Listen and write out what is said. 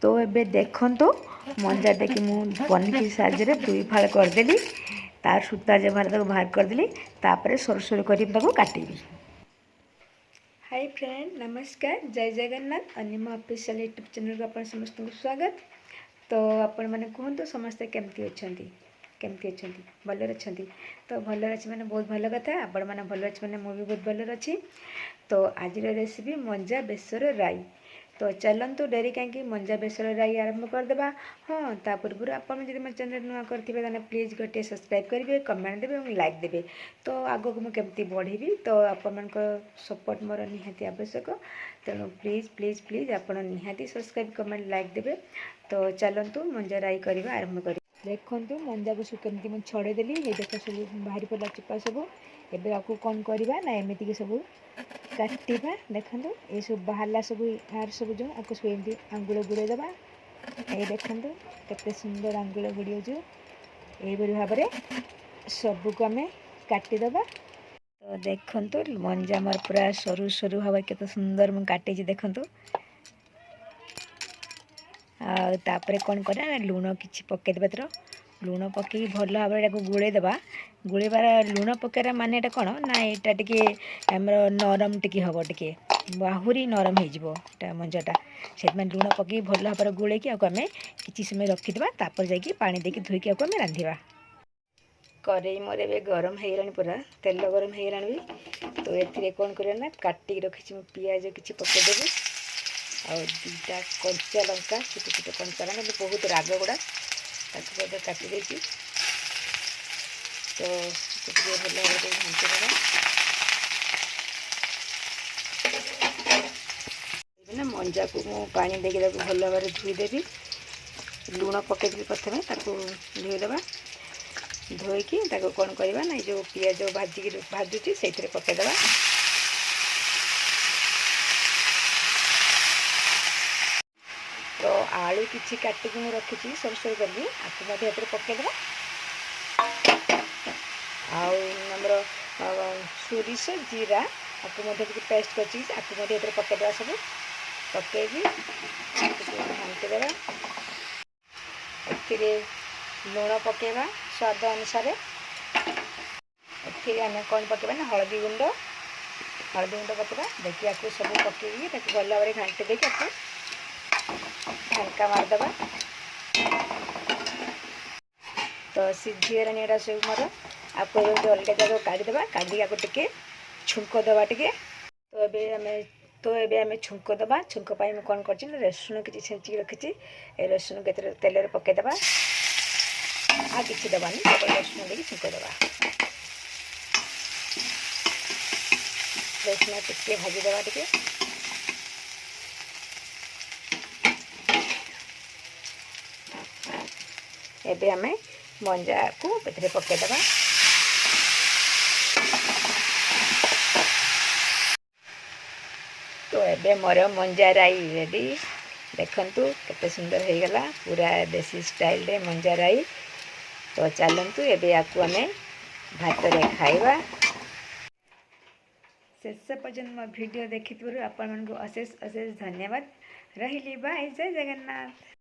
तो ये देखो मंजाटा कि मुझे पनिकी साहाଯ୍य दुई फाड़ करदेली तार सूता जो बाहर करदेली तापर सर सर कर काटिबी। हाय फ्रेंड नमस्कार जय जगन्नाथ अनिमा ऑफिशियल यूट्यूब चैनल को अपन समस्त को स्वागत। तो आपण मैंने कहतु समस्ते केमती अच्छा भलर अच्छा तो भलर अच्छे मैंने बहुत भल कथा आपण मैंने भल अच्छे मैंने मुझे बहुत भलर अच्छी। तो आज रेसिपी मंजा बेसर राई। तो चलतु डेरी कहीं मंजा बेसर राई आरंभ करदेबा। हाँ ता पूर्व आपड़ जब मेरे चैनल नुआ करेंगे प्लीज गोटे सब्सक्राइब करेंगे कमेंट देवे और लाइक देवे। तो आगक मुझे बढ़ी तो आपण सपोर्ट मोर निहाती आवश्यक तेणु प्लीज प्लीज प्लीज आपड़ निहाती सब्सक्राइब कमेंट लाइक देवे। तो चलतु मंजा राई करवा आरंभ कर देखु मंजा को केमती मुझे छड़ेदेली ये देख सब बाहरी पड़ा चुपा सब एवं आपको कौन करवा ना एमती सब काटा देखो ये सब बाहर सब यार सब जो आपको सब एमती आंगुल गुड़े दबा ये देखो केते सुंदर आंगुल गुड़ी जो यही भाव में सबको आम काटिदबा। तो देखु मंजा मोर पूरा सरू सरू भाव केते सुंदर मुझे काटी देखु आपर कौन करा लुण कि पकईदेवा तर लुण पकई भल भाव में गोड़ेदेवा गोड़ेबार लुण पकड़ा माने कौन ना यहाँ टे आम नरम टी हम टे आहरी नरम हो मंजाटा से लुण पकई भल भाव में गोड़े आम कि समय रखीदे तापर जा पानी देकी धोईकी आम रांधिबा। कड़ई मोर ए गरम हो पूरा तेल गरम हो भी तो ये कौन करना काटिकी रखी पियाज कि पकईदेवी आ दुटा कंचा लंका छोट छोट कंचा लंका बहुत राग गुड़ा काटी देती तो भल भाव घांटीदेवा ना मंजा को मु पानी देके भल भाव में धोईदेवी लुण पकईदी प्रथम धोईदेवा धोईकी कौन करवा ना जो पियाज भाजुची से पकईदेवा। तो आलू किसी काटिकी मुझे रखी सर सर करी आपको पकईदेवा आमर सोरिष जीरा आपको पेस्ट कर पकईदेवा सब पकईकी घांटीदेवा ए लुण पकईवा स्वाद अनुसार आम कौन पकईवा ना हलदी गुंड पकईवा देखिए आपको सब पकईकी भल भाव में घांटी देकी आपको ढांका मारदेवा। तो सीझीगलानी यहाँ सब मोर आपको अलग जगह काढ़ीदेवा काढ़ी आपको टे छुंक दबा टे तो ये आम छुंक दबा छुंक पाई कौन कर रसुण किसी छेचिकी रखी रसुण के तेल पकईदेवा आ कि दबानी रसुण देकी छुंक दबा रसुण टे भाजीदेवा टे एबे आम मंजा को पकईदेवा। तो एबे मोर मंजा राई रेडी देखंतु केते सुंदर हो गला पूरा देसी स्टाइल रे मंजा राई। तो चलतु एबे आकु आम भात रे खाइबा। शेष पर्यंत मो वीडियो देखि आपण को अशेष अशेष धन्यवाद रही। बाय जय जगन्नाथ।